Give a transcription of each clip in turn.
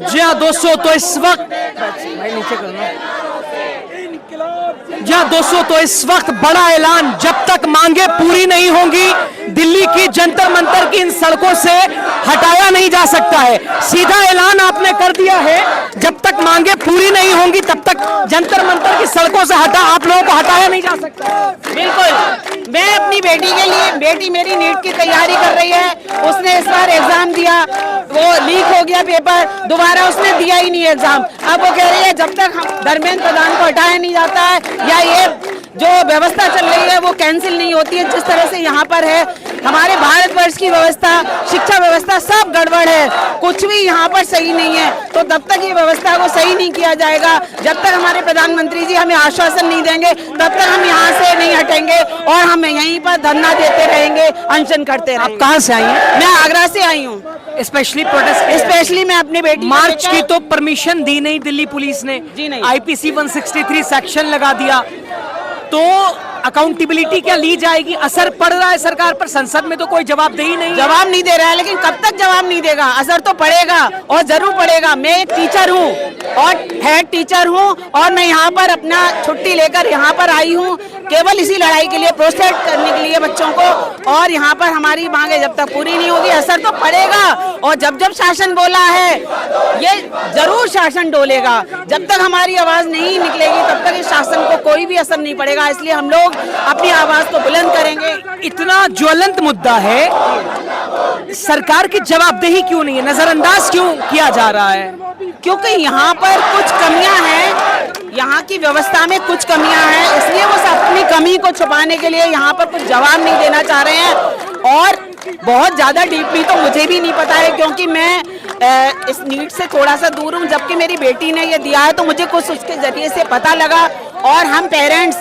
जी हाँ दोस्तों, तो इस वक्त भाई नीचे करना। जी हाँ दोस्तों, तो इस वक्त बड़ा ऐलान, जब तक मांगे पूरी नहीं होंगी दिल्ली की जंतर मंतर की इन सड़कों से हटाया नहीं जा सकता है। सीधा ऐलान आपने कर दिया है, जब तक मांगे पूरी नहीं होंगी तब तक जंतर मंतर की सड़कों से आप लोगों को हटाया नहीं जा सकता। बिल्कुल, मैं अपनी बेटी के लिए, बेटी मेरी नीट की तैयारी कर रही है, उसने इस बार एग्जाम दिया, वो लीक हो गया पेपर, दोबारा उसने दिया ही नहीं एग्जाम। अब वो कह रही है जब तक धर्मेंद्र प्रधान को हटाया नहीं जाता है या ये जो व्यवस्था चल रही है वो कैंसिल नहीं होती है, जिस तरह से यहाँ पर है हमारे भारतवर्ष की व्यवस्था, शिक्षा व्यवस्था सब गड़बड़ है, कुछ भी यहाँ पर सही नहीं है। तो तब तक ये व्यवस्था को सही नहीं किया जाएगा, जब तक हमारे प्रधानमंत्री जी हमें आश्वासन नहीं देंगे तब तक हम यहाँ से नहीं हटेंगे और हम यहीं पर धरना देते रहेंगे, अनशन करते रहेंगे। आप कहाँ से आई हैं? मैं आगरा से आई हूँ। स्पेशली प्रोटेस्ट, स्पेशली मैं अपनी बेटी मार्च की तो परमिशन दी नहीं दिल्ली पुलिस ने, जी नहीं। आईपीसी 163 सेक्शन लगा दिया, तो अकाउंटेबिलिटी क्या ली जाएगी? असर पड़ रहा है सरकार पर, संसद में तो कोई जवाबदेही नहीं, जवाब नहीं दे रहा है, लेकिन कब तक जवाब नहीं देगा? असर तो पड़ेगा और जरूर पड़ेगा। मैं एक टीचर हूँ और हेड टीचर हूँ और मैं यहाँ पर अपना छुट्टी लेकर यहाँ पर आई हूँ केवल इसी लड़ाई के लिए, प्रोटेस्ट करने के लिए बच्चों को। और यहाँ पर हमारी मांगे जब तक पूरी नहीं होगी असर तो पड़ेगा। और जब जब शासन बोला है ये जरूर शासन डोलेगा, जब तक हमारी आवाज नहीं निकलेगी तब तक इस शासन को कोई भी असर नहीं पड़ेगा। इसलिए हम लोग अपनी आवाज को बुलंद करेंगे। इतना ज्वलंत मुद्दा है, सरकार की जवाबदेही क्यों नहीं है, नजरअंदाज क्यों किया जा रहा है? क्योंकि यहाँ पर कुछ कमियां हैं, यहाँ की व्यवस्था में कुछ कमियां हैं, इसलिए वो अपनी कमी को छुपाने के लिए यहाँ पर कुछ जवाब नहीं देना चाह रहे हैं। और बहुत ज्यादा डीपली तो मुझे भी नहीं पता है, क्योंकि मैं इस नीट से थोड़ा सा दूर हूँ। जबकि मेरी बेटी ने ये दिया है तो मुझे कुछ उसके जरिए से पता लगा। और हम पेरेंट्स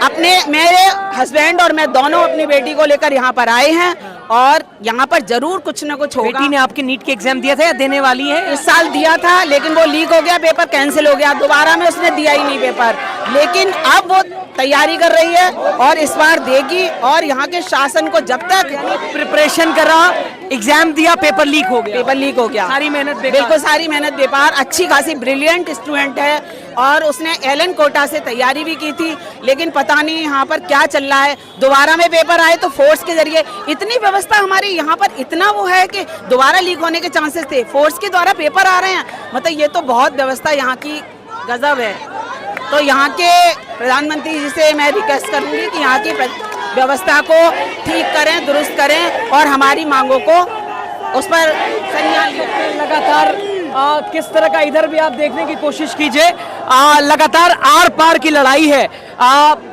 अपने, मेरे हस्बैंड और मैं दोनों अपनी बेटी को लेकर यहाँ पर आए हैं और यहाँ पर जरूर कुछ न कुछ होगा। बेटी ने आपके नीट के एग्जाम दिया था या देने वाली है? इस साल दिया था लेकिन वो लीक हो गया, पेपर कैंसिल हो गया, दोबारा में उसने दिया ही नहीं पेपर। लेकिन अब वो तैयारी कर रही है और इस बार देगी। और यहाँ के शासन को जब तक प्रिपरेशन करा, एग्जाम दिया, पेपर लीक हो गया, पेपर लीक हो गया, सारी मेहनत बेकार। बिल्कुल सारी मेहनत बेकार। अच्छी खासी ब्रिलियंट स्टूडेंट है और उसने एलन कोटा से तैयारी भी की थी, लेकिन पता नहीं यहाँ पर क्या चल रहा है। दोबारा में पेपर आए तो फोर्स के जरिए, इतनी व्यवस्था हमारी यहाँ पर इतना वो है कि दोबारा लीक होने के चांसेस थे, फोर्स के द्वारा पेपर आ रहे हैं। मतलब ये तो बहुत व्यवस्था यहाँ की गजब है। तो यहाँ के प्रधानमंत्री जी से मैं रिक्वेस्ट करूँगी कि यहाँ की व्यवस्था को ठीक करें, दुरुस्त करें और हमारी मांगों को उस पर लगातार किस तरह का, इधर भी आप देखने की कोशिश कीजिए, लगातार आर पार की लड़ाई है।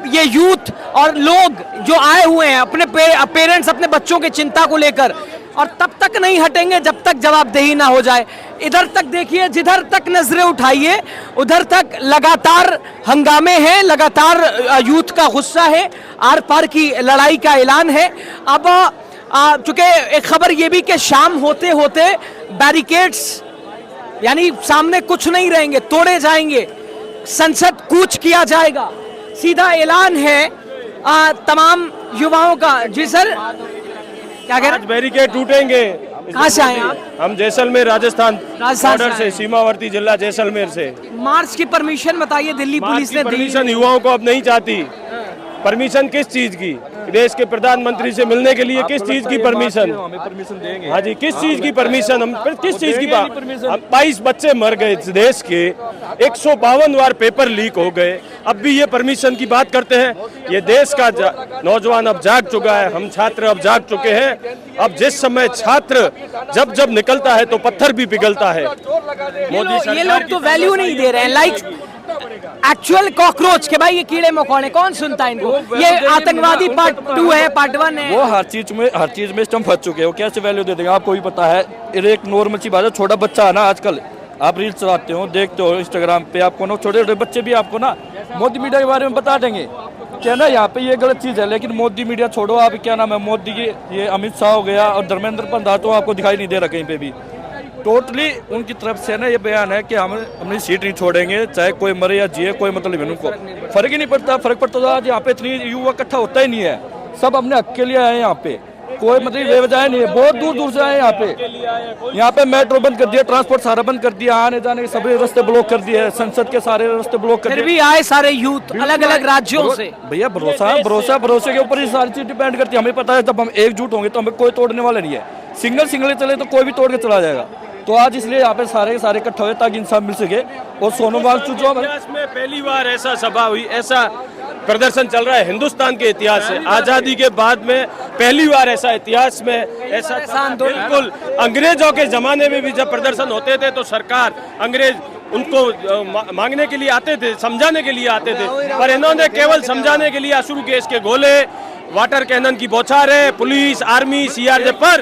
ये यूथ और लोग जो आए हुए हैं अपने पेरेंट्स, अपने बच्चों की चिंता को लेकर, और तब तक नहीं हटेंगे जब तक जवाबदेही ना हो जाए। इधर तक देखिए, जिधर तक नजरें उठाइए उधर तक लगातार हंगामे हैं, लगातार यूथ का गुस्सा है, आर पार की लड़ाई का ऐलान है। अब चूंकि एक खबर ये भी कि शाम होते होते बैरिकेड्स, यानी सामने कुछ नहीं रहेंगे, तोड़े जाएंगे, संसद कूच किया जाएगा, सीधा ऐलान है तमाम युवाओं का। जी सर, क्या कह रहे हैं? बैरिकेड टूटेंगे। कहाँ से आए आप? हम जैसलमेर राजस्थान बॉर्डर से, सीमावर्ती जिला जैसलमेर से। मार्च की परमिशन बताइए, दिल्ली पुलिस ने दी। परमिशन युवाओं को अब नहीं चाहती। परमिशन किस चीज की? देश के प्रधानमंत्री से मिलने के लिए किस चीज की परमिशन? हमें परमिशन देंगे। हाँ जी, किस चीज की परमिशन? हम किस चीज की? 22 बच्चे मर गए इस देश के, 152 बार पेपर लीक हो गए, अब भी ये परमिशन की बात करते हैं। ये देश का नौजवान अब जाग चुका है, हम छात्र अब जाग चुके हैं। अब जिस समय छात्र जब जब निकलता है तो पत्थर भी पिघलता है। ये लोग तो वैल्यू नहीं दे रहे हैं, लाइक एक्चुअल कॉकरोच के भाई, ये कीड़े मकोड़े, कौन सुनता है इनको? ये आतंकवादी पार्ट 2 है, पार्ट 1 है। वो हर चीज में हम फंस चुके हैं। वो कैसे वैल्यू दे देगा आपको भी पता है। एक नॉर्मल सी बात है, छोटा बच्चा है ना, आजकल आप रील्स चलाते हो, देखते हो इंस्टाग्राम पे, आपको ना छोटे छोटे बच्चे भी आपको ना मोदी मीडिया के बारे में बता देंगे क्या ना, यहाँ पे ये गलत चीज है। लेकिन मोदी मीडिया छोड़ो, आप क्या नाम है, मोदी की ये अमित शाह हो गया और धर्मेंद्र प्रधान तो आपको दिखाई नहीं दे रहा कहीं पे भी। टोटली उनकी तरफ से ना ये बयान है कि हम अपनी सीट नहीं छोड़ेंगे, चाहे कोई मरे या जिए, कोई मतलब नहीं, उनको फर्क ही नहीं पड़ता। फर्क पड़ता तो आज यहाँ पे इतनी युवा इकट्ठा होता ही नहीं है, सब अपने हक के लिए आए यहाँ पे। कोई मतलब बेवजह नहीं है, बहुत दूर दूर से आए यहाँ पे मेट्रो बंद कर दिया, ट्रांसपोर्ट सारा बंद कर दिया, आने जाने के सभी रास्ते ब्लॉक कर दिए, संसद के सारे रास्ते ब्लॉक कर फिर दिए। भी आए सारे यूथ अलग अलग राज्यों से। भैया भरोसे के ऊपर ही सारी चीज डिपेंड करती है। हमें पता है जब हम एकजुट होंगे तो हमें कोई तोड़ने वाला नहीं है। सिंगल चले तो कोई भी तोड़ के चला जाएगा। तो आज इसलिए यहाँ पे सारे इकट्ठे हुए ताकि इंसान मिल सके। और सोनम वांगचुक में पहली बार ऐसा सभा हुई, ऐसा प्रदर्शन चल रहा है हिंदुस्तान के इतिहास से। आजादी के बाद में पहली बार ऐसा इतिहास में ऐसा बिल्कुल। अंग्रेजों के जमाने में भी जब प्रदर्शन होते थे तो सरकार अंग्रेज उनको मांगने के लिए आते थे, समझाने के लिए आते थे, पर इन्होंने केवल समझाने के लिए अश्रु गैस के गोले, वाटर कैनन की बौछारें, पुलिस, आर्मी, सीआरपीएफ पर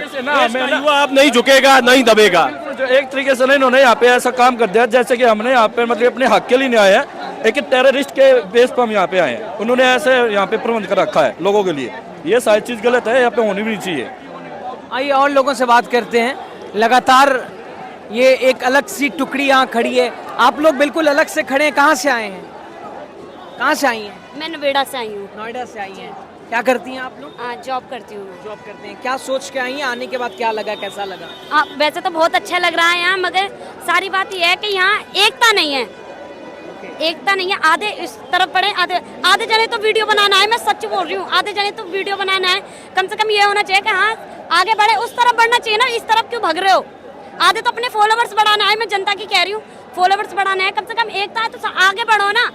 युवा अब नहीं झुकेगा, नहीं दबेगा। एक तरीके से इन्होंने यहाँ पे ऐसा काम कर दिया जैसे कि हमने यहाँ पे मतलब अपने हक के लिए नहीं आए हैं, एक टेररिस्ट के बेस पर हम यहाँ पे आए हैं। उन्होंने ऐसे यहाँ पे प्रबंध कर रखा है लोगों के लिए। ये सारी चीज गलत है, यहाँ पे होनी भी नहीं चाहिए। आइए और लोगों से बात करते हैं। लगातार ये एक अलग सी टुकड़ी यहाँ खड़ी है, आप लोग बिल्कुल अलग से खड़े हैं। कहाँ से आए हैं? कहाँ से आई हैं? मैं नोएडा से आई हूँ। नोएडा से आई हैं। क्या करती हैं आप लोग? जॉब करती हूँ। जॉब करते हैं। क्या सोच के आई हैं? आने के बाद क्या लगा, कैसा लगा? वैसे तो बहुत अच्छा लग रहा है यहाँ, मगर सारी बात यह है कि यहाँ एकता नहीं है। एकता नहीं है, आधे इस तरफ पड़े, आधे जने तो वीडियो बनाना है। मैं सच बोल रही हूँ, आधे जने तो वीडियो बनाना है। कम से कम ये होना चाहिए कि हाँ आगे बढ़े, उस तरफ बढ़ना चाहिए ना, इस तरफ क्यों भाग रहे हो? आधे तो अपने फॉलोवर्स बढ़ाना है। मैं जनता की कह रही हूँ, फॉलोवर्स बढ़ाना है। कम से कम एकता है तो आगे बढ़ो ना।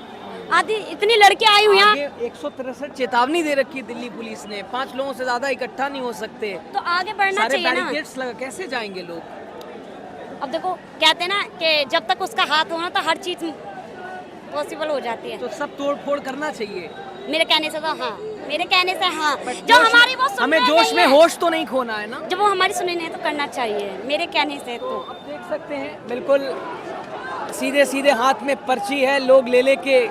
आधी इतनी लड़कियां आई हुई हैं। 163 चेतावनी दे रखी है दिल्ली पुलिस ने, 5 लोगों से ज्यादा इकट्ठा नहीं हो सकते, तो आगे बढ़ना चाहिए ना। बैरिकेड्स लगा, कैसे जाएंगे लोग? अब देखो कहते हैं ना कि जब तक उसका हाथ हो ना तो हर चीज पॉसिबल हो जाती है। तो सब तोड़ फोड़ करना चाहिए मेरे कहने से तो हाँ, मेरे कहने से हाँ। जो हमारी वो हमें जोश में होश तो नहीं खोना है ना। जब वो हमारी सुनी नहीं तो करना चाहिए मेरे कहने से। तो आप देख सकते हैं बिल्कुल सीधे सीधे हाथ में पर्ची है, लोग ले लेके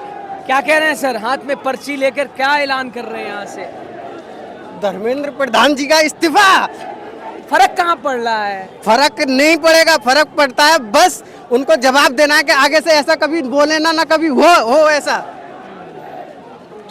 क्या कह रहे हैं सर? हाथ में पर्ची लेकर क्या ऐलान कर रहे हैं यहाँ से? धर्मेंद्र प्रधान जी का इस्तीफा। फर्क कहाँ पड़ रहा है? फर्क नहीं पड़ेगा, फर्क पड़ता है बस उनको जवाब देना है कि आगे से ऐसा कभी बोले ना कभी हो ऐसा।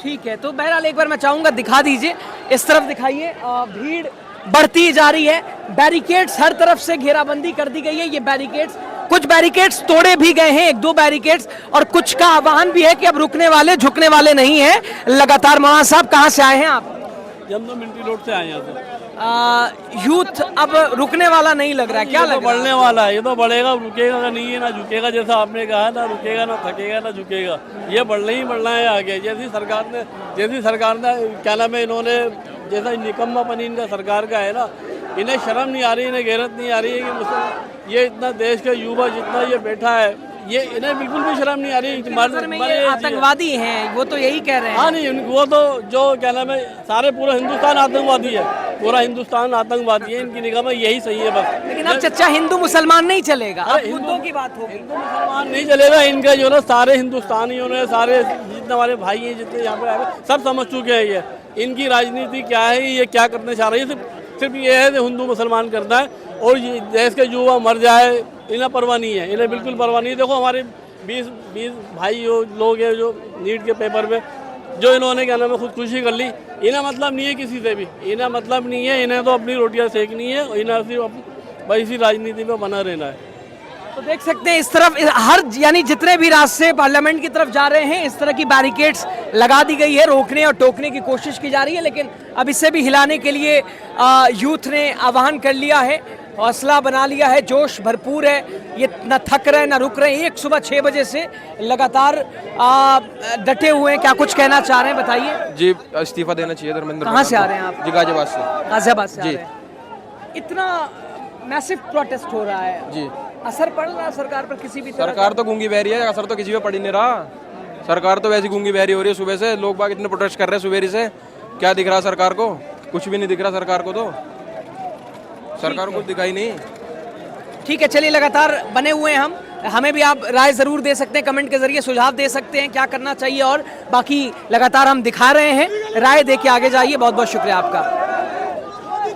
ठीक है, तो बहरहाल एक बार मैं चाहूंगा दिखा दीजिए, इस तरफ दिखाइए। भीड़ बढ़ती जा रही है, बैरिकेड्स हर तरफ से घेराबंदी कर दी गई है। ये बैरिकेड्स, कुछ बैरिकेड्स तोड़े भी गए हैं, 1-2 बैरिकेड्स, और कुछ का आह्वान भी है कि अब रुकने वाले झुकने वाले नहीं हैं लगातार। मौलाना साहब कहाँ से आए हैं आप? जमना मिंटी रोड से आए हैं। यूथ अब रुकने वाला नहीं लग रहा है, क्या लग रहा है? बढ़ने वाला है, ये तो बढ़ेगा, रुकेगा नहीं है, ना झुकेगा। जैसा आपने कहा, ना रुकेगा, ना थकेगा, ना झुकेगा। ये बढ़ना ही बढ़ना है आगे। जैसी सरकार ने क्या नाम है, इन्होंने जैसा निकम्मापन इनका सरकार का है ना, इन्हें शर्म नहीं आ रही, इन्हें गैरत नहीं आ रही है कि ये इतना देश का युवा जितना ये बैठा है, ये इन्हें बिल्कुल भी शर्म नहीं आ रही। ये आतंकवादी हैं, वो तो यही कह रहे हैं। हाँ नहीं, वो तो जो क्या नाम है, सारे पूरा हिंदुस्तान आतंकवादी है, पूरा हिंदुस्तान आतंकवादी है। इनकी निगाह में यही सही है बस। लेकिन अब चर्चा हिंदू मुसलमान नहीं चलेगा, अब मुद्दों की बात होगी। हिंदू मुसलमान नहीं चलेगा, इनका जो ना सारे हिंदुस्तानियों ने, सारे जितने हमारे भाई हैं, जितने यहाँ पे आए सब समझ चुके हैं ये इनकी राजनीति क्या है, ये क्या करना चाह रही है। सिर्फ ये है कि हिंदू मुसलमान करना है, और ये देश के युवा मर जाए इन्हें परवाह नहीं है, इन्हें बिल्कुल परवाह नहीं है। देखो हमारे 20 भाई लोग हैं जो नीट के पेपर पे जो इन्होंने क्या नाम है खुदकुशी कर ली, इन्हें मतलब नहीं है किसी से भी, इन्हें मतलब नहीं है, इन्हें तो अपनी रोटियां सेकनी है, इन्हें सिर्फ बस इसी राजनीति में बना रहना है। तो देख सकते हैं इस तरफ हर यानी जितने भी रास्ते पार्लियामेंट की तरफ जा रहे हैं, इस तरह की बैरिकेड्स लगा दी गई है, रोकने और टोकने की कोशिश की जा रही है। लेकिन अब इसे भी हिलाने के लिए यूथ ने आह्वान कर लिया है, हौसला बना लिया है, जोश भरपूर है। ये न थक रहे न रुक रहे हैं, एक सुबह 6 बजे से लगातार डटे हुए हैं। क्या कुछ कहना चाह रहे हैं बताइए? जी, इस्तीफा देना चाहिए धर्मेंद्र। कहाँ से आ रहे हैं आप? जी, गाजियाबाद से। गाजियाबाद से आ जी। रहे हैं। इतना मैसिव प्रोटेस्ट हो रहा है जी, असर पड़ रहा है सरकार पर किसी भी तरह? सरकार तो गूंगी बहरी है, असर तो किसी पे पड़ ही नहीं रहा। सरकार तो वैसी गूंगी बहरी हो रही है सुबह से। लोग बाग इतने प्रोटेस्ट कर रहे हैं सुबह से, क्या दिख रहा है सरकार को? कुछ भी नहीं दिख रहा सरकार को, तो सरकार को दिखाई नहीं। ठीक है, चलिए लगातार बने हुए हैं हम। हमें भी आप राय जरूर दे सकते हैं, कमेंट के जरिए सुझाव दे सकते हैं क्या करना चाहिए, और बाकी लगातार हम दिखा रहे हैं। राय दे के आगे जाइए। बहुत बहुत शुक्रिया आपका।